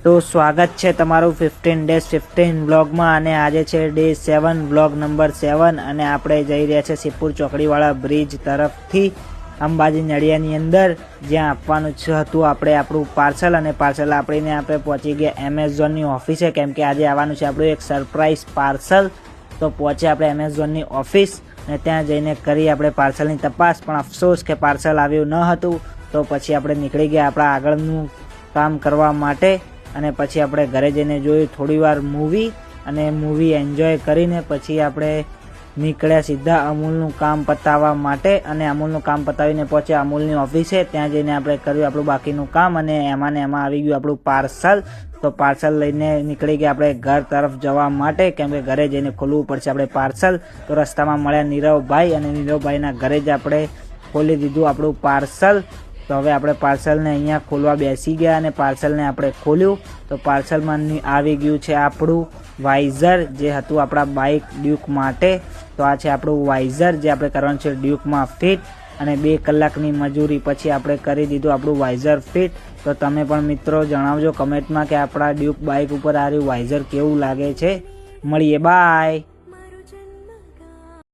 તો સ્વાગત છે તમારું 15 ડેઝ 15 વ્લોગમાં અને આજે છે ડે 7 વ્લોગ નંબર 7 અને આપણે જઈ રહ્યા છે સિદ્ધપુર ચોકડીવાળા બ્રિજ તરફથી અંબાજી નડિયાની અંદર જ્યાં આપવાનું હતું આપણે આપણું પાર્સલ અને પાર્સલ આપીને આપણે પહોંચી ગયા એમેઝોનની ઓફિસે કેમ કે આજે આવવાનું છે આપણું એક સરપ્રાઈઝ પાર્સલ. તો પહોંચે આપણે એમેઝોનની ઓફિસ અને ત્યાં જઈને કરી આપણે પાર્સલની તપાસ, પણ અફસોસ કે પાર્સલ આવ્યું ન હતું. તો પછી આપણે નીકળી ગયા આપણા આગળનું કામ કરવા માટે અને પછી આપણે ઘરે જઈને જોયું થોડી વાર મૂવી અને મૂવી એન્જોય કરીને પછી આપણે નીકળ્યા સીધા અમૂલનું કામ પતાવવા માટે અને અમૂલનું કામ પતાવીને પહોંચ્યા અમૂલની ઓફિસે. ત્યાં જઈને આપણે કર્યું આપણું બાકીનું કામ અને એમાં આવી ગયું આપણું પાર્સલ. તો પાર્સલ લઈને નીકળી ગયા આપણે ઘર તરફ જવા માટે કેમ કે ઘરે જઈને ખોલવું પડશે આપણે પાર્સલ. તો રસ્તામાં મળ્યા નીરવભાઈ અને નીરવભાઈના ઘરે જ આપણે ખોલી દીધું આપણું પાર્સલ. તો હવે આપણે પાર્સલને અહીંયા ખોલવા બેસી ગયા અને પાર્સલને આપણે ખોલ્યું તો પાર્સલમાં આવી ગયું છે આપણું વાઇઝર જે હતું આપણા બાઇક ડ્યુક માટે. તો આ છે આપણું વાઇઝર જે આપણે કરવાનું છે ડ્યુકમાં ફિટ અને 2 કલાકની મજૂરી પછી આપણે કરી દીધું આપણું વાઇઝર ફિટ. તો તમે પણ મિત્રો જણાવજો કમેન્ટમાં કે આપણા ડ્યુક બાઇક ઉપર આ વાઇઝર કેવું લાગે છે. મળીએ, બાય.